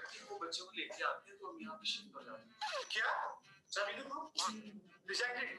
کرتی ہے وہ بچے کو لے کے آتے ہیں تو ہم یہاں پہ شفٹ ہو جاتے ہیں. کیا چابی دو ریجیکٹڈ.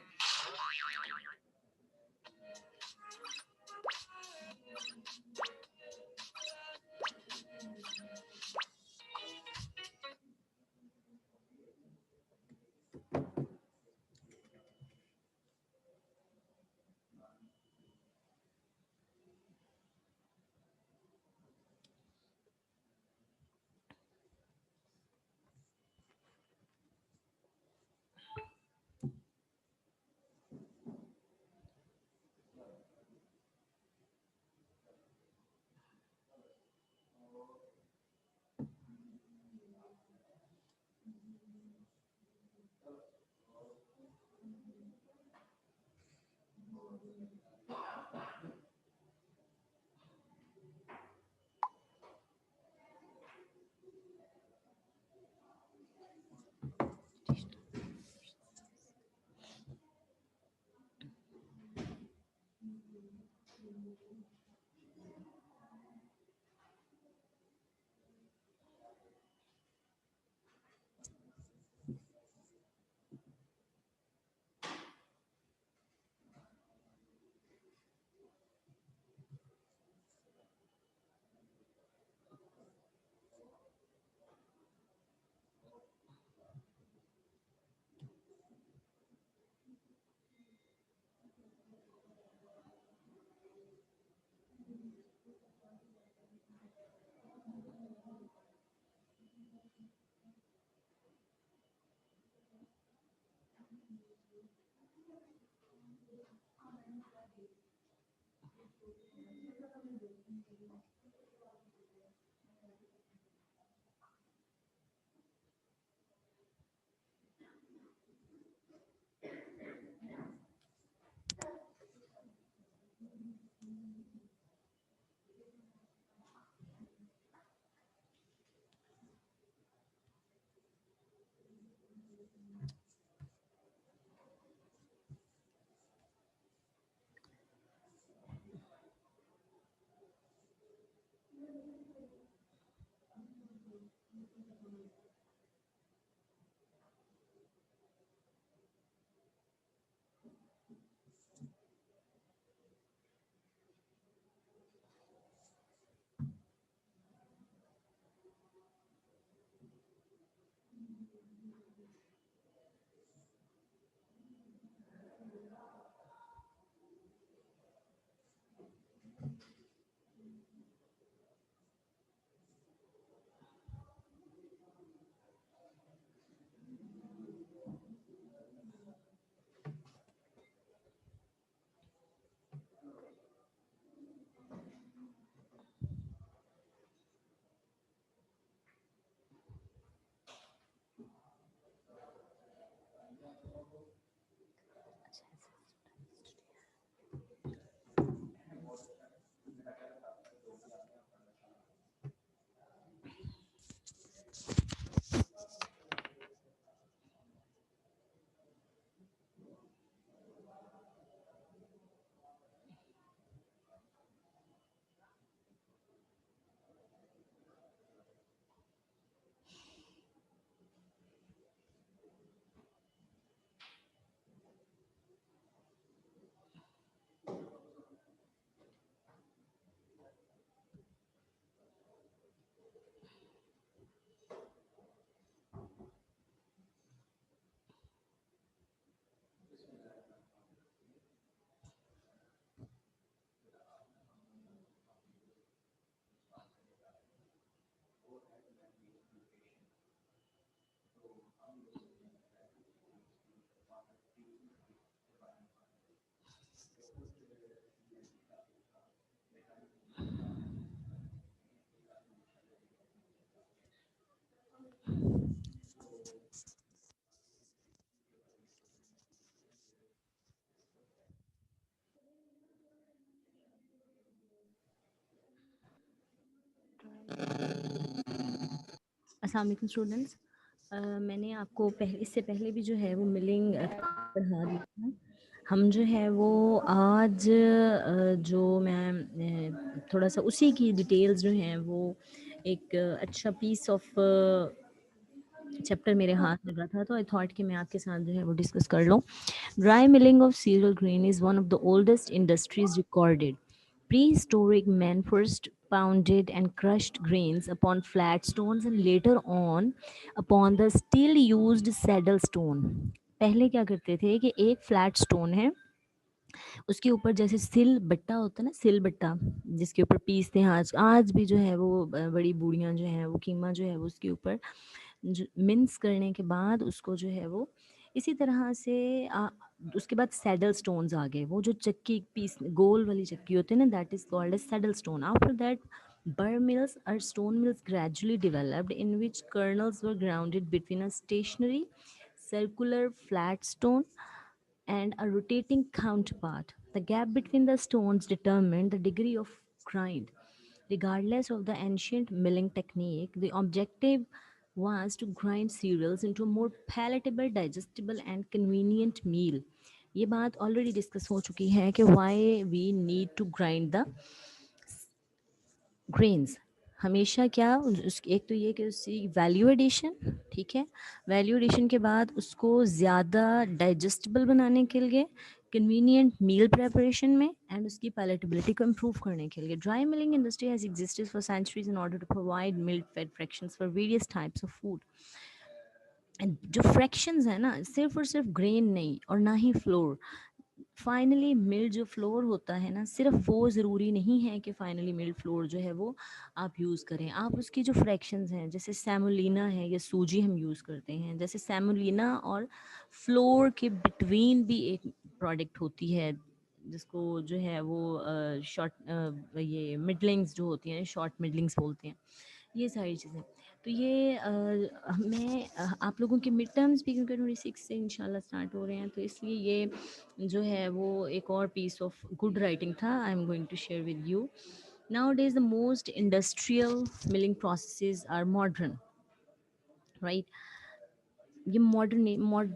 السلام علیکم اسٹوڈنٹس. میں نے آپ کو اس سے پہلے بھی جو ہے وہ ملنگ پڑھا دی تھا. ہم جو ہے وہ آج جو میں تھوڑا سا اسی کی ڈیٹیلز جو ہیں وہ एक अच्छा पीस ऑफ चैप्टर मेरे हाथ लगा था, तो आई थॉट कि मैं आपके साथ जो है वो डिस्कस कर लूँ. Dry milling of cereal grain is one of the oldest industries recorded. Prehistoric men first pounded and crushed grains upon flat stones and later on upon the still used saddle stone. पहले क्या करते थे कि एक flat stone है, उसके ऊपर जैसे सिल बट्टा होता है ना, सिल बट्टा, जिसके ऊपर पीसते हैं. आज आज भी जो है वो बड़ी बूढ़ियाँ जो हैं वो कीमा जो है वो उसके ऊपर मिन्स करने के बाद उसको जो है वो इसी तरह से उसके बाद सैडल स्टोन्स आ गए. वो जो चक्की पीस गोल वाली चक्की होती है ना, that is called as saddle stone. After that burr mills or stone mills gradually developed in which kernels were grounded between a stationary circular flat stone and a rotating counterpart. The gap between the stones determined the degree of grind. Regardless of the ancient milling technique, the objective was to grind cereals into a more palatable, digestible, and convenient meal. ये बात already discuss हो चुकी है कि why we need to grind the grains. हमेशा क्या एक तो ये कि उसकी वैल्यू एडिशन, ठीक है, वैल्यू एडिशन के बाद उसको ज़्यादा डाइजेस्टेबल बनाने के लिए, कन्वीनियंट मील प्रेपरेशन में, एंड उसकी पैलेटेबिलिटी को इम्प्रूव करने के लिए. Dry milling industry has existed for centuries in order to provide milk fed fractions for various types of food. जो फ्रैक्शंस है ना, सिर्फ और सिर्फ ग्रेन नहीं और ना ही फ्लोर. फाइनली मिल जो फ्लोर होता है ना, सिर्फ वो ज़रूरी नहीं है कि फाइनली मिल फ्लोर जो है वो आप यूज़ करें. आप उसकी जो फ्रैक्शंस हैं, जैसे सेमोलिना है या सूजी हम यूज़ करते हैं, जैसे सेमोलिना और फ्लोर के बिटवीन भी एक प्रोडक्ट होती है जिसको जो है वो शॉर्ट ये मिडलिंग्स जो होती हैं, शॉर्ट मिडलिंग्स बोलते हैं, ये सारी चीज़ें. तो ये आप लोगों के मिड टर्म्स भी क्योंकि 26 से इंशाल्लाह स्टार्ट हो रहे हैं, तो इसलिए ये जो है वो एक और पीस ऑफ गुड राइटिंग था. I am going to share with you. Nowadays, the most industrial milling processes are modern, right? ये modern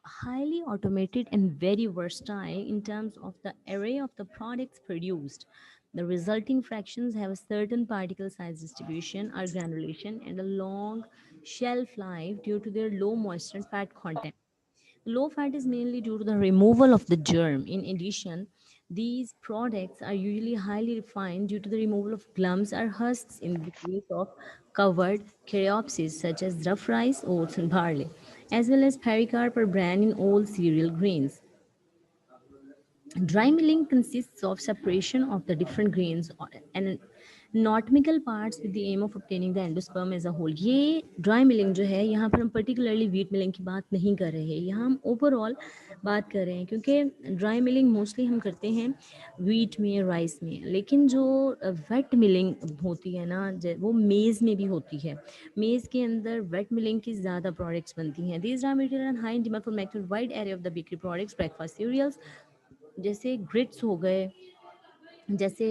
highly automated and very versatile in terms of the array of the products produced. The resulting fractions have a certain particle size distribution or granulation and a long shelf life due to their low moisture and fat content. Low fat is mainly due to the removal of the germ. In addition, these products are usually highly refined due to the removal of glums or husks in the case of covered caryopsis such as rough rice, oats, and barley, as well as pericarp or bran in all cereal grains. Dry milling consists of separation of the different grains and anatomical parts with the aim of obtaining the endosperm as a whole. ये dry milling जो है, यहाँ पर हम particularly wheat milling की बात नहीं कर रहे हैं, यहाँ हम ओवरऑल बात कर रहे हैं, क्योंकि ड्राई मिलिंग मोस्टली हम करते हैं वीट में, राइस में, लेकिन जो वेट मिलिंग होती है ना, वो मेज़ में भी होती है. मेज़ के अंदर वेट मिलिंग की ज़्यादा प्रोडक्ट्स बनती हैं. These dry material high demand for making wide area of the bakery products, breakfast cereals, जैसे ग्रिट्स हो गए, जैसे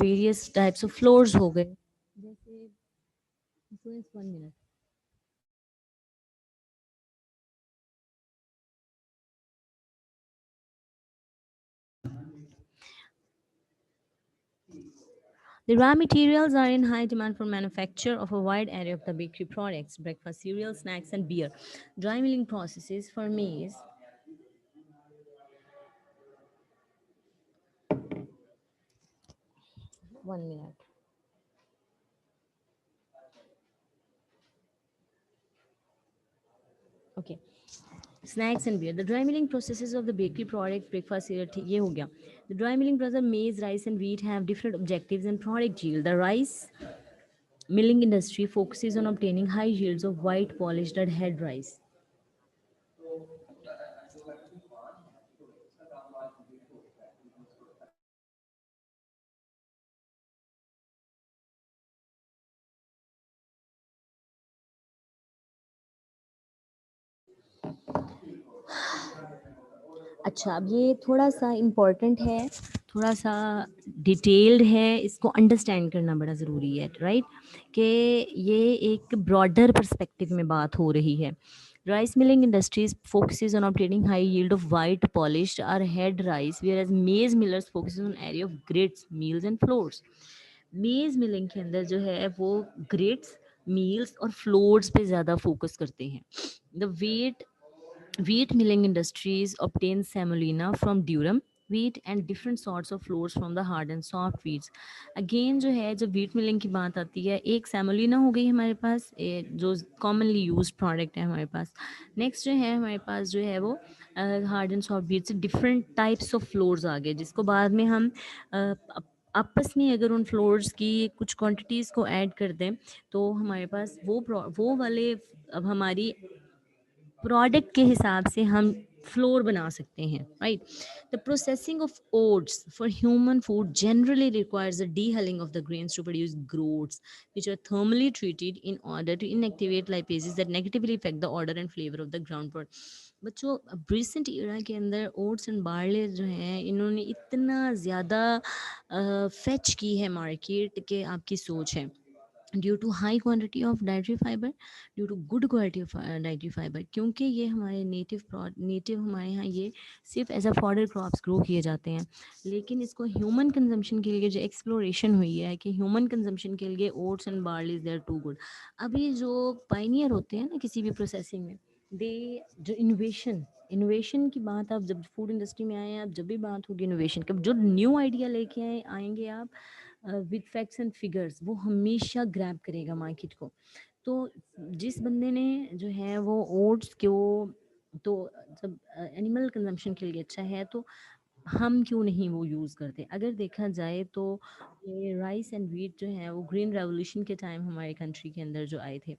वेरियस टाइप्स ऑफ फ्लोर्स हो गए, जैसे 1 minute. The raw materials are in high demand for manufacture of a wide array of the bakery products, breakfast cereals, snacks, and beer. Dry milling processes for maize. 1 minute. Okay. Snacks and beer. The dry milling processes of the bakery product, breakfast cereal, ये हो गया. The dry milling process, maize, rice, and wheat have different objectives and product yield. The rice milling industry focuses on obtaining high yields of white polished or head rice. अच्छा, अब ये थोड़ा सा important है, थोड़ा सा डिटेल्ड है, इसको अंडरस्टैंड करना बड़ा ज़रूरी है, राइट? कि ये एक ब्रॉडर पर्सपेक्टिव में बात हो रही है. Rice milling industries focuses on obtaining high yield of white polished or head rice, whereas maize millers focuses on area of grits, meals, and flours. मेज मिलिंग के अंदर जो है वो ग्रेट्स, मील्स और फ्लोर्स पे ज़्यादा फोकस करते हैं. The wheat milling industries obtain semolina from durum wheat and different sorts of flours from the hard and soft wheats. Again जो है, जब wheat milling की बात आती है, एक सेमोलिना हो गई हमारे पास, जो कॉमनली यूज प्रोडक्ट है हमारे पास. नेक्स्ट जो है हमारे पास जो है वो हार्ड एंड सॉफ्ट व्हीट से डिफरेंट टाइप्स ऑफ फ्लोर्स आ गए, जिसको बाद में हम आपस में अगर उन फ्लोर्स की कुछ क्वांटिटीज़ को ऐड कर दें तो हमारे पास वो वाले अब हमारी प्रोडक्ट के हिसाब से हम फ्लोर बना सकते हैं, right. The processing of oats for human food generally requires the dehulling of the grains to produce groats which are thermally treated in order to inactivate lipases that negatively affect the odor and flavor of the ground product. बच्चों, अब recent इरा के अंदर oats and barley जो हैं, इन्होंने इतना ज़्यादा fetch की है मार्केट के, आपकी सोच है, due to high quantity of dietary fibre, due to good quality of dietary fibre, क्योंकि ये हमारे नेटिव हमारे यहाँ ये सिर्फ as a fodder crops grow किए जाते हैं. लेकिन इसको ह्यूमन कंजम्पशन के लिए जो एक्सप्लोरेशन हुई है कि ह्यूमन कंजम्पशन के लिए oats and barley they are too good. अभी जो पाइनियर होते हैं ना किसी भी प्रोसेसिंग में, दे जो इनोवेशन की बात, आप जब फूड इंडस्ट्री में आए हैं, आप जब भी बात होगी इनोवेशन का, जो न्यू आइडिया लेके आएंगे आप विद फैक्ट्स एंड फिगर्स, वो हमेशा ग्रैब करेगा मार्केट को. तो जिस बंदे ने जो है वो ओट्स को, तो जब एनिमल कंजम्पशन के लिए अच्छा है, तो हम क्यों नहीं वो यूज़ करते. अगर देखा जाए तो ये राइस एंड व्हीट जो है वो ग्रीन रेवोल्यूशन के टाइम हमारे कंट्री के अंदर जो आए थे.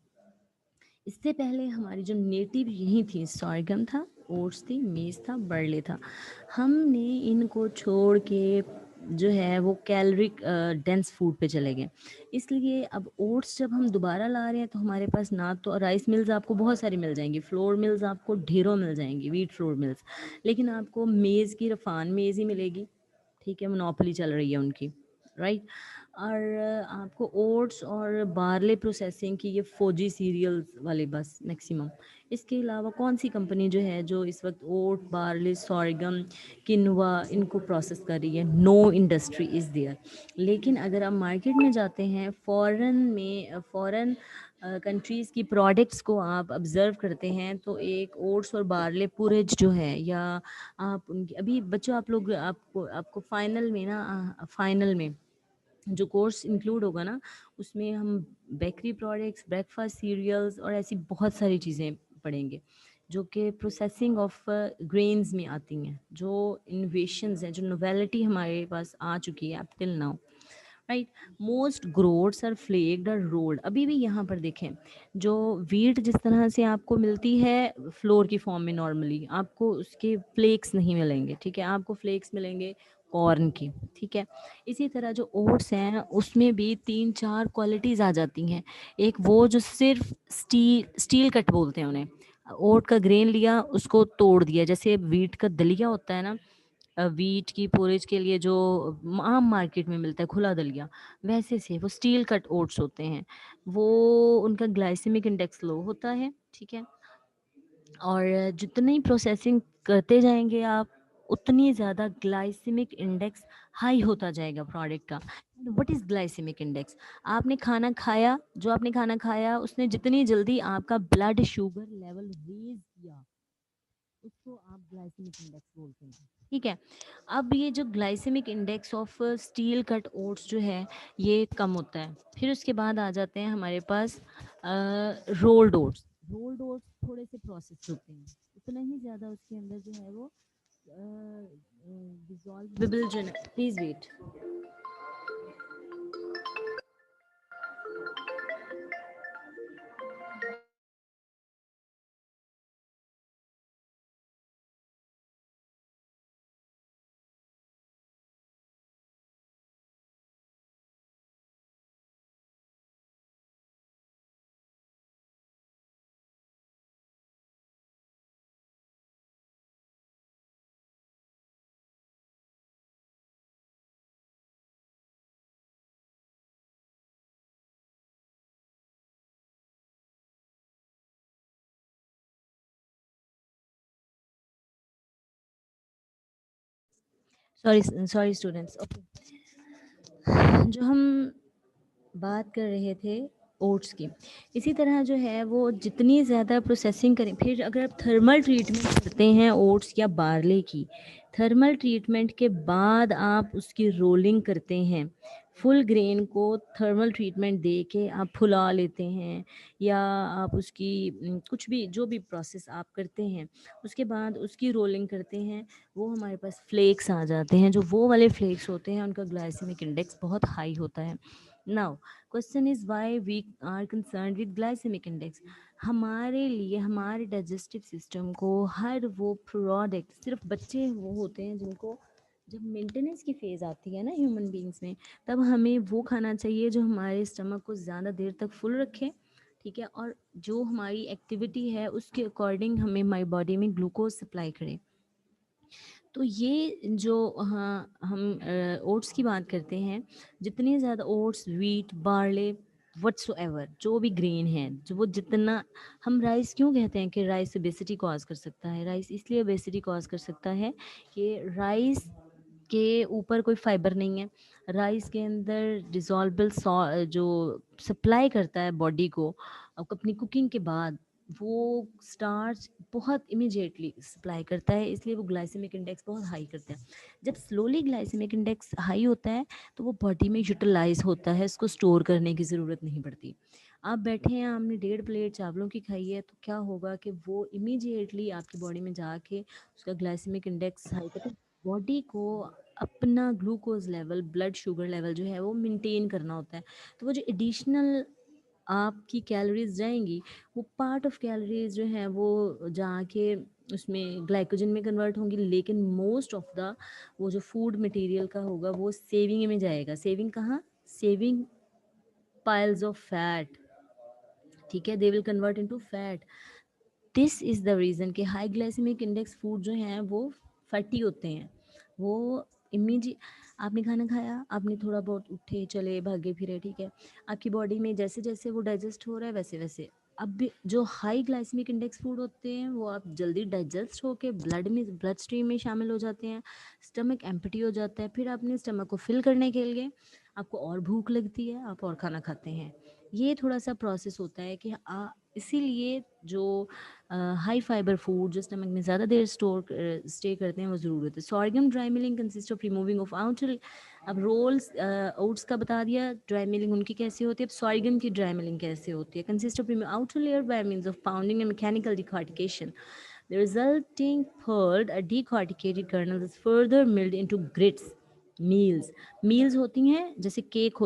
इससे पहले हमारी जो नेटिव यही थी, सॉर्गम था, ओट्स थी, मेज था, बरले था. हमने इनको छोड़ के जो है वो कैलोरिक डेंस फूड पे चले गए. इसलिए अब ओट्स जब हम दोबारा ला रहे हैं तो हमारे पास ना तो राइस मिल्स आपको बहुत सारी मिल जाएंगी, फ्लोर मिल्स आपको ढेरों मिल जाएंगी, व्हीट फ्लोर मिल्स, लेकिन आपको मेज़ की रफान मेज़ ही मिलेगी. ठीक है, मोनोपोली चल रही है उनकी, राइट. और आपको ओट्स और बार्ले प्रोसेसिंग की ये फौजी सीरियल्स वाले बस मैक्सिमम. इसके अलावा कौन सी कंपनी जो है जो इस वक्त ओट, बार्ले, सॉर्गम, किनवा इनको प्रोसेस कर रही है? No industry is there. लेकिन अगर आप मार्केट में जाते हैं, फॉरेन कंट्रीज़ की प्रोडक्ट्स को आप ऑब्ज़र्व करते हैं, तो एक ओट्स और बार्ले पुरेज जो है, या आप उनकी अभी बच्चों, आप लोग आपको आपको फाइनल में ना, फाइनल में जो कोर्स इंक्लूड होगा ना, उसमें हम बेकरी प्रोडक्ट्स, ब्रेकफास्ट सीरियल्स और ऐसी बहुत सारी चीज़ें पढ़ेंगे जो कि प्रोसेसिंग ऑफ ग्रेन्स में आती हैं, जो इनोवेशंस हैं, जो नोवेलिटी हमारे पास आ चुकी है up till now, right. Most groats are flaked और रोल्ड. अभी भी यहाँ पर देखें, जो वीट जिस तरह से आपको मिलती है फ्लोर की फॉर्म में, नॉर्मली आपको उसके फ्लेक्स नहीं मिलेंगे, ठीक है, आपको फ्लेक्स मिलेंगे कॉर्न की, ठीक है. इसी तरह जो ओट्स हैं उसमें भी तीन चार क्वालिटीज़ आ जाती हैं. एक वो जो सिर्फ स्टील कट बोलते हैं उन्हें, ओट का ग्रेन लिया, उसको तोड़ दिया, जैसे वीट का दलिया होता है ना, वीट की पोरेज के लिए जो आम मार्केट में मिलता है खुला दलिया, वैसे से वो स्टील कट ओट्स होते हैं. वो उनका ग्लाइसेमिक इंडेक्स लो होता है, ठीक है. और जितनी प्रोसेसिंग करते जाएंगे आप, उतनी ज़्यादा ग्लाइसेमिक इंडेक्स हाई होता जाएगा प्रोडक्ट का. What is glycaemic index? आपने खाना खाया, जो आपने खाना खाया उसने जितनी जल्दी आपका ब्लड शुगर लेवल रेज किया, उसको आप ग्लाइसेमिक इंडेक्स बोलते हैं, ठीक है. अब ये जो glycaemic index of steel cut oats जो है, ये कम होता है. फिर उसके बाद आ जाते हैं हमारे पास रोल्ड ओट्स. रोल्ड ओट्स थोड़े से प्रोसेस होते हैं, उतना ही ज़्यादा उसके अंदर जो है वो डिसॉल्वेबल जो, please wait. Sorry, sorry students. Okay, جو ہم بات کر رہے تھے اوٹس کی، اسی طرح جو ہے وہ جتنی زیادہ پروسیسنگ کریں، پھر اگر آپ تھرمل ٹریٹمنٹ کرتے ہیں اوٹس یا بارلے کی، تھرمل ٹریٹمنٹ کے بعد آپ اس کی رولنگ کرتے ہیں، فل گرین کو تھرمل ٹریٹمنٹ دے کے آپ پھلا لیتے ہیں، یا آپ اس کی کچھ بھی جو بھی پروسیس آپ کرتے ہیں اس کے بعد اس کی رولنگ کرتے ہیں، وہ ہمارے پاس فلیکس آ جاتے ہیں، جو وہ والے فلیکس ہوتے ہیں ان کا گلائسیمک انڈیکس بہت ہائی ہوتا ہے. Now, question is why we are concerned with glycemic index. ہمارے لیے ہمارے ڈائجسٹو سسٹم کو ہر وہ پروڈکٹ، صرف بچے وہ ہوتے ہیں جن کو جب مینٹیننس کی فیز آتی ہے نا ہیومن بینگس میں، تب ہمیں وہ کھانا چاہیے جو ہمارے اسٹمک کو زیادہ دیر تک فل رکھے، ٹھیک ہے، اور جو ہماری ایکٹیویٹی ہے اس کے اکارڈنگ ہمیں ہماری باڈی میں گلوکوز سپلائی کرے. تو یہ جو ہم اوٹس کی بات کرتے ہیں، جتنے زیادہ oats, wheat, barley, whatsoever جو بھی گرین ہے، جو وہ جتنا، ہم رائس کیوں کہتے ہیں کہ رائس اوبیسٹی کاز کر سکتا ہے؟ رائس اس لیے اوبیسٹی کاز کر سکتا ہے کہ رائس کے اوپر کوئی فائبر نہیں ہے، رائس کے اندر ڈیزالبل جو سپلائی کرتا ہے باڈی کو اپنی کوکنگ کے بعد، وہ اسٹارچ بہت امیجیٹلی سپلائی کرتا ہے، اس لیے وہ گلائسیمک انڈیکس بہت ہائی کرتا ہے. جب سلولی گلائسیمک انڈیکس ہائی ہوتا ہے تو وہ باڈی میں یوٹیلائز ہوتا ہے، اس کو اسٹور کرنے کی ضرورت نہیں پڑتی. آپ بیٹھے ہیں، آپ نے 1.5 پلیٹ چاولوں کی کھائی ہے، تو کیا ہوگا کہ وہ امیجیٹلی آپ کی باڈی میں جا کے اس کا گلائسیمک انڈیکس ہائی کرتا ہے. باڈی کو اپنا glucose level, blood sugar level جو ہے وہ مینٹین کرنا ہوتا ہے، تو وہ جو ایڈیشنل آپ کی کیلوریز جائیں گی، وہ پارٹ آف کیلوریز جو ہیں وہ جا کے اس میں گلائکوجن میں کنورٹ ہوں گی، لیکن موسٹ آف دا وہ جو فوڈ مٹیریل کا ہوگا وہ سیونگ میں جائے گا. سیونگ کہاں؟ سیونگ پائلز آف فیٹ، ٹھیک ہے، they will convert into fat. This is the reason کہ ہائی گلائسیمک انڈیکس فوڈ جو ہیں وہ فیٹی ہوتے ہیں. وہ آپ نے کھانا کھایا، آپ نے تھوڑا بہت اٹھے چلے بھاگے پھرے، ٹھیک ہے، آپ کی باڈی میں جیسے جیسے وہ ڈائجسٹ ہو رہا ہے ویسے ویسے اب بھی جو ہائی گلائسیمک انڈیکس فوڈ ہوتے ہیں وہ آپ جلدی ڈائجسٹ ہو کے بلڈ اسٹریم میں شامل ہو جاتے ہیں، اسٹمک ایمپٹی ہو جاتا ہے، پھر آپ نے اسٹمک کو فل کرنے کے لیے آپ کو اور بھوک لگتی ہے، آپ اور کھانا کھاتے ہیں. یہ تھوڑا سا پروسیس ہوتا ہے کہ اسی لیے جو ہائی فائبر فوڈ جو اسٹمک میں زیادہ دیر اسٹے کرتے ہیں وہ ضرورت ہے. سورگم ڈرائی ملنگ consist of removing of outer. اب رولس اوٹس کا بتا دیا، ڈرائی ملنگ ان کی کیسے ہوتی ہے. اب سورگم کی ڈرائی ملنگ کیسے ہوتی ہے؟ Consist of outer layer by means of pounding and mechanical decortication. The resulting purled or decorticated kernel is further milled into grits. Mills ہوتی ہیں جیسے کیک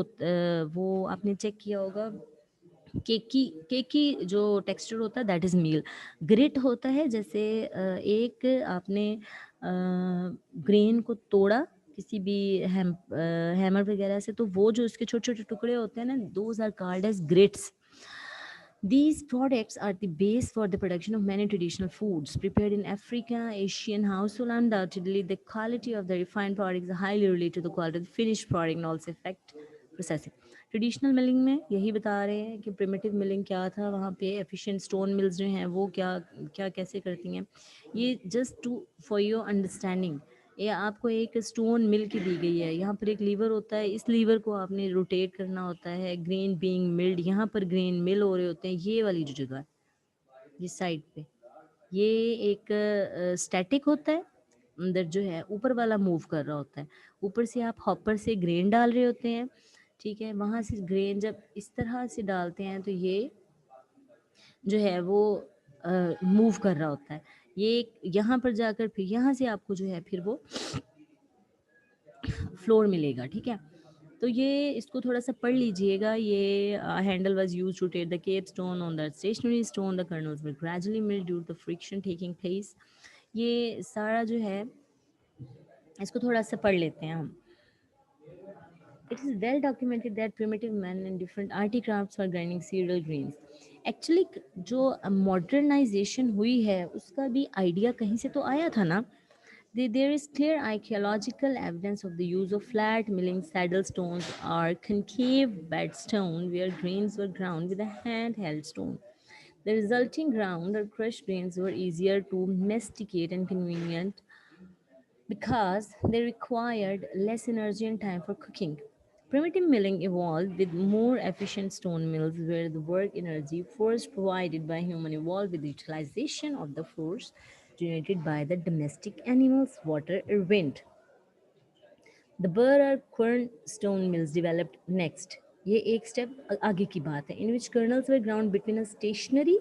وہ آپ نے چیک کیا ہوگا، کیک کی جو ٹیکسچر ہوتا ہے دیٹ از میل. گرٹ ہوتا ہے جیسے ایک آپ نے گرین کو توڑا کسی بھی ہیمر وغیرہ سے، تو وہ جو اس کے چھوٹے چھوٹے ٹکڑے ہوتے ہیں نا، those are called as groats. These products are the base for the production of many traditional foods prepared in Africa, Asian household. Undoubtedly, the quality of the refined product is highly related to the quality of the finished product and also affect processing. Traditional ملنگ میں یہی بتا رہے ہیں کہ primitive ملنگ کیا تھا، وہاں پہ ایفیشینٹ اسٹون ملز جو ہیں وہ کیا کیا کیسے کرتی ہیں. یہ just to for your understanding, یہ آپ کو ایک اسٹون مل کی دی گئی ہے، یہاں پر ایک لیور ہوتا ہے، اس لیور کو آپ نے روٹیٹ کرنا ہوتا ہے. گرین بینگ ملڈ، یہاں پر گرین مل ہو رہے ہوتے ہیں، یہ والی جو جگہ ہے یہ سائڈ پہ، یہ ایک اسٹیٹک ہوتا ہے، اندر جو ہے اوپر والا موو کر رہا ہوتا ہے. اوپر سے آپ ہاپر سے گرین ڈال رہے ہوتے ہیں، ٹھیک ہے، وہاں سے گرین جب اس طرح سے ڈالتے ہیں تو یہ جو ہے وہ موو کر رہا ہوتا ہے. یہ یہاں پر جا کر پھر یہاں سے آپ کو جو ہے پھر وہ فلور ملے گا، ٹھیک ہے. تو یہ اس کو تھوڑا سا پڑھ لیجئے گا. یہ ہینڈل واز یوز ٹو ٹیٹ the cap stone on the stationary stone. The kernels will gradually melt due to friction taking place. یہ سارا جو ہے اس کو تھوڑا سا پڑھ لیتے ہیں ہم. It is well documented that primitive men in different arty crafts were grinding cereal grains. Actually جو ماڈرنائزیشن ہوئی ہے اس کا بھی آئیڈیا کہیں سے تو آیا تھا نا. There is clear archaeological evidence of the use of flat milling saddle stones or concave bed stone where grains were ground with a handheld stone. The resulting ground or crushed grains were easier to masticate and convenient because they required less energy and time for cooking. Primitive milling evolved with more efficient stone mills where the work energy force provided by human evolved with the utilization of the force generated by the domestic animals, water or wind. The burr or quern stone mills developed next. ये एक step आगे की बात है, in which kernels were ground between a stationary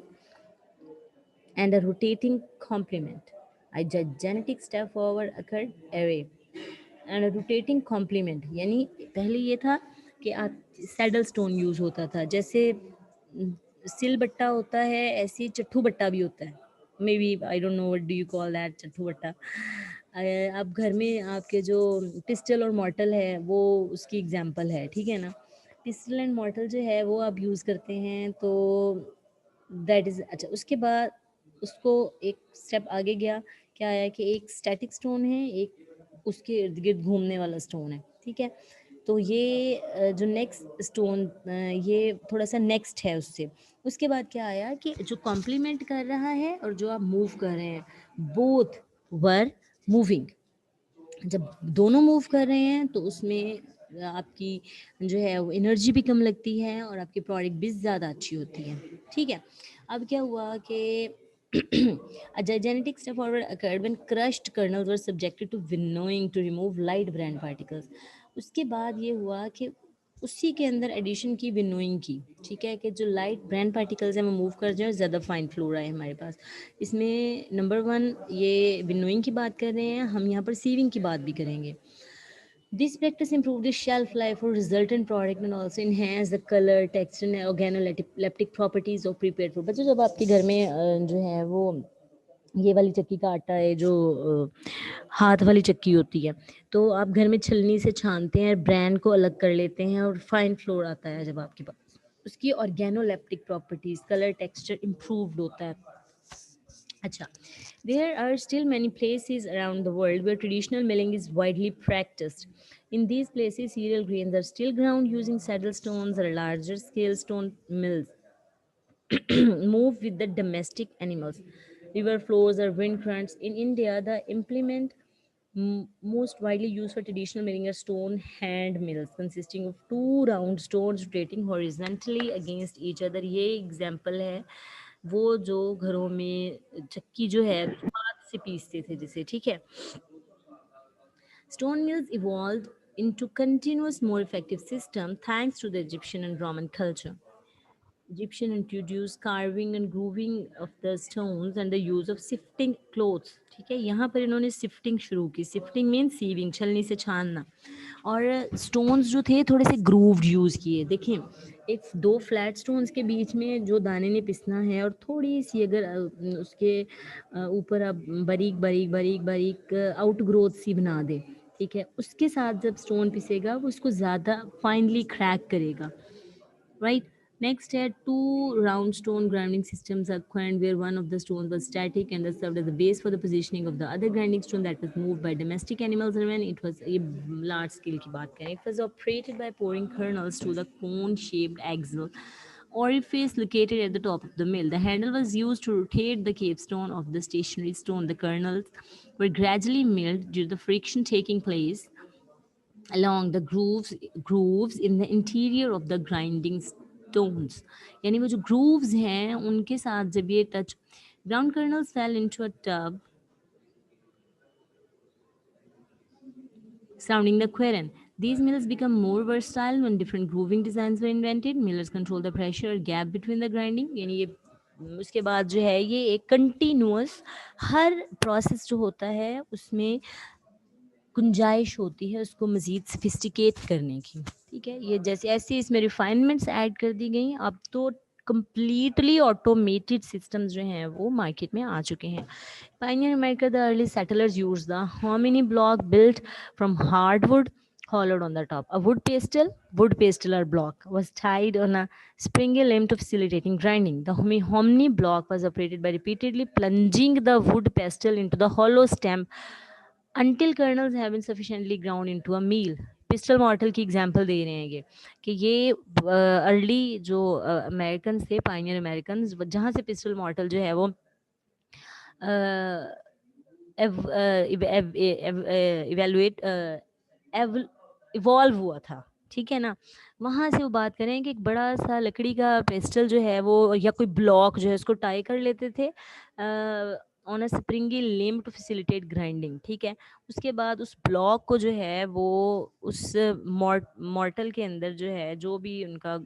and a rotating complement. A gigantic step forward occurred array and a rotating complement, यानी पहले ये था कि आप सैडल स्टोन यूज होता था, जैसे सिल बट्टा होता है ऐसे ही चट्टू बट्टा भी होता है, may be I don't know what do you call that, चट्टू बट्टा। अब घर में आपके जो पिस्टल और मॉर्टल है वो उसकी एग्जांपल है, ठीक है ना। पिस्टल एंड मॉर्टल जो है वो आप यूज़ करते हैं तो दैट इज़ अच्छा। उसके बाद उसको एक स्टेप आगे गया, क्या आया कि एक स्टैटिक स्टोन है, एक उसके इर्द गिर्द घूमने वाला स्टोन है, ठीक है। तो ये जो नेक्स्ट स्टोन ये थोड़ा सा नेक्स्ट है उससे। उसके बाद क्या आया कि जो कॉम्प्लीमेंट कर रहा है और जो आप मूव कर रहे हैं, बोथ वर मूविंग। जब दोनों मूव कर रहे हैं तो उसमें आपकी जो है वो एनर्जी भी कम लगती है और आपकी प्रोडक्ट भी ज़्यादा अच्छी होती है, ठीक है। अब क्या हुआ कि a gigantic step forward occurred when crushed kernels were subjected to winnowing to remove light brand particles. उसके बाद ये हुआ कि उसी के अंदर एडिशन की विनोइंग की, ठीक है, कि जो लाइट ब्रांड पार्टिकल्स हैं वो मूव कर जाए और ज़्यादा फाइन फ्लोरा है हमारे पास। इसमें नंबर वन ये विनोइंग की बात कर रहे हैं, हम यहाँ पर सीविंग की बात भी करेंगे। This practice improved the shelf life for resultant product and also enhanced the color, texture and organoleptic properties of prepared food. बच्चों जब आपके घर में जो है वो ये वाली चक्की का आटा है जो हाथ वाली चक्की होती है, तो आप घर में छलनी से छानते हैं, ब्रांड को अलग कर लेते हैं और फाइन फ्लोर आता है जब आपके पास, उसकी organoleptic properties, colour, texture improved होता है। अच्छा, there are still many places around the world where traditional milling is widely practiced. In these places, cereal grains are still ground using saddle stones or larger scale stone mills move with the domestic animals. River flows or wind currents. In India, the implement most widely used for traditional milling are stone hand mills consisting of two round stones rotating horizontally against each other. ये example है वो जो घरों में चक्की जो है हाथ से पीसते थे जिसे, ठीक है। Stone mills evolved into continuous more effective system thanks to the Egyptian and Roman culture. Egyptian introduced carving and grooving of the stones and the use of sifting clothes, ठीक है। यहाँ पर इन्होंने सिफ्टिंग शुरू की, सिफ्टिंग मीन सीविंग, छलनी से छानना, और स्टोन्स जो थे थोड़े से ग्रूव्ड यूज़ किए। देखें, एक दो फ्लैट स्टोन्स के बीच में जो दाने ने पिसना है और थोड़ी सी अगर उसके ऊपर आप बारीक बारीक बारीक बारीक आउट ग्रोथ सी बना दे, ठीक है, उसके साथ जब स्टोन पिसेगा वो उसको ज़्यादा फाइनली क्रैक करेगा, right? Next had two round stone grinding systems acquired where one of the stones was static and that served as the base for the positioning of the other grinding stone that was moved by domestic animals, and when it was a large scale की बात करें, it was operated by pouring kernels through the cone shaped axle orifice located at the top of the mill. The handle was used to rotate the capstone of the stationary stone. The kernels were gradually milled due to the friction taking place along the grooves in the interior of the grinding stones, यानी वो जो grooves हैं उनके साथ जब ये touch, ground kernels fell into a tub surrounding the quern. These mills become more versatile when different grooving designs were invented. Millers control the pressure gap between the grinding, यानी ये उसके बाद जो है ये एक कंटिन्यूअस हर प्रोसेस जो होता है उसमें गुंजाइश होती है उसको मज़ीद सफिस्टिकेट करने की, ठीक है। ये जैसे ऐसे इसमें रिफाइनमेंट्स ऐड कर दी गई, अब तो completely automated systems जो हैं वो मार्केट में आ चुके हैं। Pioneer America, the early settlers used the hominy block built from hardwood hollowed on the top. A wood pestle or block was tied on a springy limb to facilitating grinding. The hominy block was operated by repeatedly plunging the wood pestle into the hollow stem until kernels have been sufficiently ground into a meal. Pistol मॉर्टल की example दे रहे हैं ये कि ये early जो American थे, pioneer American, जहाँ से पिस्टल मॉर्टल जो है वो इवेल्युएट इवॉल्व हुआ था, ٹھیک ہے نا. وہاں سے وہ بات کریں کہ ایک بڑا سا لکڑی کا پیسٹل جو ہے وہ یا کوئی بلاک جو ہے اس کو ٹائی کر لیتے تھے آن اے اسپرنگی لیم ٹو فیسیلیٹیٹ گرائنڈنگ. ٹھیک ہے. اس کے بعد اس بلاک کو جو ہے وہ اس مورٹل کے اندر جو ہے جو بھی ان کا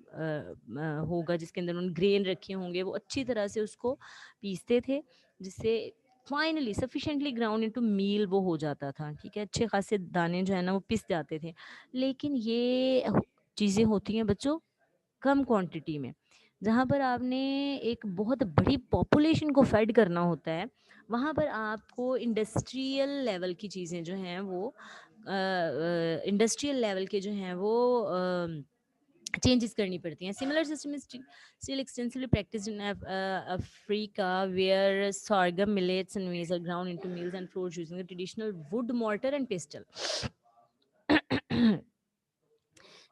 ہوگا جس کے اندر انہوں نے گرین رکھے ہوں گے وہ اچھی طرح سے اس کو پیستے تھے جس سے فائنلی سفیشینٹلی گراؤنڈ انٹو میل وہ ہو جاتا تھا. ٹھیک ہے. اچھے خاصے دانے جو ہے نا وہ پس جاتے تھے. لیکن یہ چیزیں ہوتی ہیں بچوں کم کوانٹٹی میں. جہاں پر آپ نے ایک بہت بڑی پاپولیشن کو فیڈ کرنا ہوتا ہے وہاں پر آپ کو انڈسٹریل لیول کی چیزیں جو ہیں وہ انڈسٹریل لیول کے جو ہیں وہ چینجز کرنی پڑتی ہیں. Similar system is still extensively practiced in Africa where sorghum, millets and maize are ground into meals and flours using the traditional wood mortar and pestle.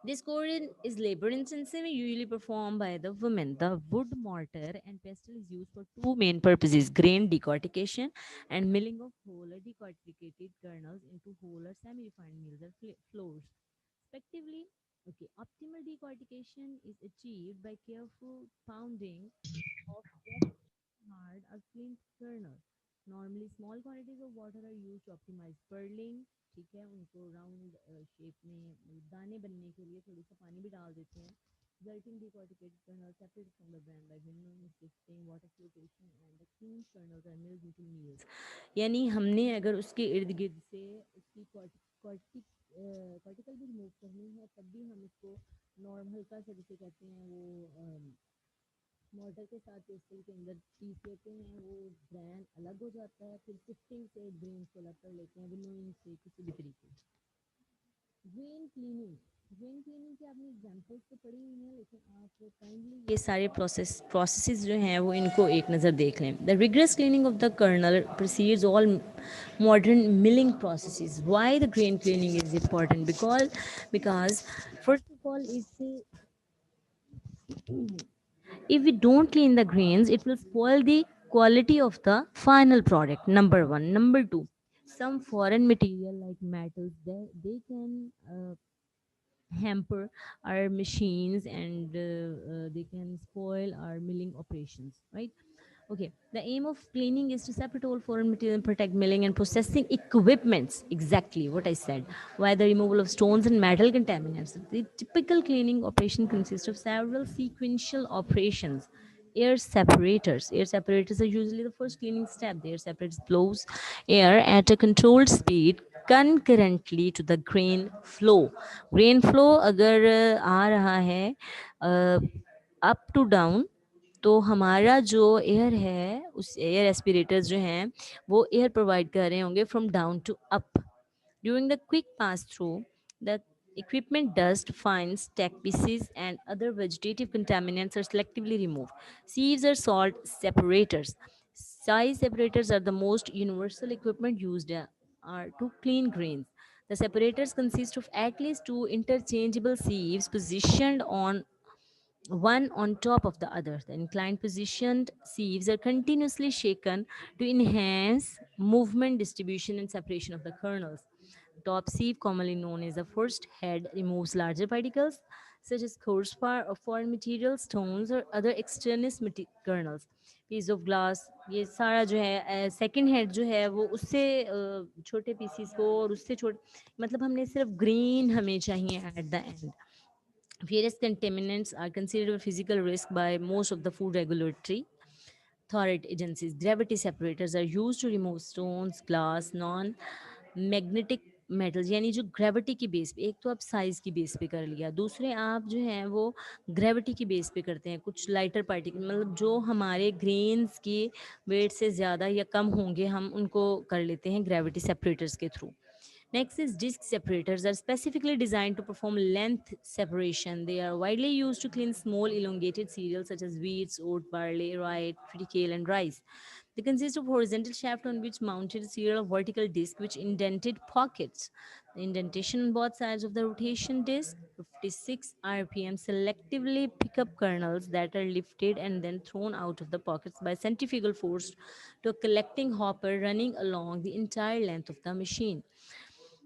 This chore is labor intensive and usually performed by the women. The wood mortar and pestle is used for two main purposes: grain decortication and milling of whole or decorticated kernels into whole or semi refined meals or flours. Respectively, okay, optimal decortication is achieved by careful pounding of wet, hard, or flint kernels. Normally, small quantities of water are used to optimize pearling. ٹھیک ہے. ان کو round shape میں دانے بننے کے لیے تھوڑی سا پانی بھی ڈال دیتے ہیں. resulting decorticated kernels separated from the bran by winnowing, sifting, water filtration and the clean kernels are milled into meals. یعنی ہم نے اگر اس کے ارد گرد سے اس کی کارٹیکل بھی ریموو کرنی ہے تب بھی ہم اس کو نارمل ہلکا سا جسے کہتے ہیں وہ مارٹر کے ساتھ پیسٹل کے اندر پیس لیتے ہیں. وہ برین الگ ہو جاتا ہے. پھر سفٹنگ سے گرینس کو الگ کر لیتے ہیں ونوئنگ سے کسی بھی طریقے. Green cleaning. گرین کلیننگ کی آپ نے ایگزامپلس تو پڑھی ہوئی ہیں لیکن آپ کائنڈلی یہ سارے پروسیسز جو ہیں وہ ان کو ایک نظر دیکھ لیں. The rigorous cleaning of the kernel proceeds all modern milling processes. Why the grain cleaning is important? Because first of all if we don't clean the grains it will spoil the quality of the final product. Number one. Number two, some foreign material like metals they can hamper our machines and they can spoil our milling operations, right? Okay, the aim of cleaning is to separate all foreign material and protect milling and processing equipments. Exactly what I said. While the removal of stones and metal contaminants. The typical cleaning operation consists of several sequential operations. Air separators. Air separators are usually the first cleaning step. The air separator blows air at a controlled speed concurrently to the grain flow. Grain flow اگر آ رہا ہے up to down تو ہمارا جو year ہے اس year ایسپیریٹرز جو ہیں وہ ایئر پرووائڈ کر رہے ہوں گے from down to up. During the quick pass through the equipment dust, fines, tack pieces, and other vegetative contaminants are selectively removed. Sieves are salt separators. Size separators are the most universal equipment used are to clean grains. The separators consist of at least two interchangeable sieves positioned on one on top of the other. The inclined positioned sieves are continuously shaken to enhance movement, distribution, and separation of the kernels. Top sieve, commonly known as the first head, removes larger particles such as coarse or foreign materials, stones, or other extraneous kernels. Piece of glass یہ سارا جو ہے second head جو ہے وہ اس سے چھوٹے pieces کو اور اس سے چھوٹے مطلب ہم نے صرف گرین ہمیں چاہیے at the end. Various contaminants are considered a physical risk by most of the food regulatory authority agencies. Gravity separators are used to remove stones, glass, non-magnetic metals یعنی جو گریوٹی کی بیس پہ. ایک تو آپ سائز کی بیس پہ کر لیا, دوسرے آپ جو ہیں وہ گریوٹی کی بیس پہ کرتے ہیں. کچھ لائٹر پارٹیکل مطلب جو ہمارے گرینز کی ویٹ سے زیادہ یا کم ہوں گے ہم ان کو کر لیتے ہیں گریوٹی سیپریٹرز کے through. Next is disc separators are specifically designed to perform length separation. They are widely used to clean small elongated cereals such as wheat, oat, barley, rye, triticale, and rice. They consist of horizontal shaft on which mounted a serial of vertical discs which indented pockets. The indentation on both sides of the rotation disc, 56 RPM, selectively pick up kernels that are lifted and then thrown out of the pockets by centrifugal force to a collecting hopper running along the entire length of the machine.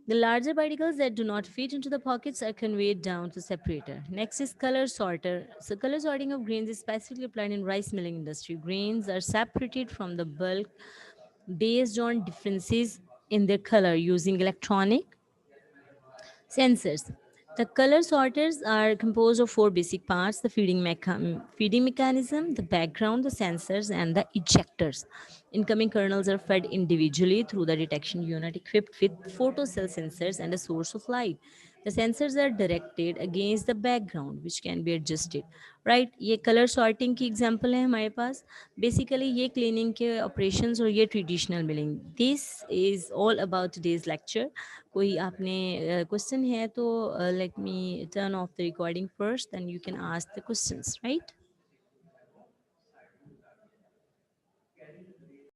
The larger particles that do not fit into the pockets are conveyed down to separator. Next is color sorter. So color sorting of grains is specifically applied in rice milling industry. Grains are separated from the bulk based on differences in their color using electronic sensors. The color sorters are composed of four basic parts: the feeding mechanism, the background, the sensors, and the ejectors. Incoming kernels are fed individually through the detection unit equipped with photocell sensors and a source of light. The sensors are directed against the background which can be adjusted. Right ये colour sorting की example है हमारे पास basically ये cleaning के operations और ये traditional milling this is all about today's lecture कोई आपने क्वेश्चन है तो let me turn off the recording first then you can ask the questions right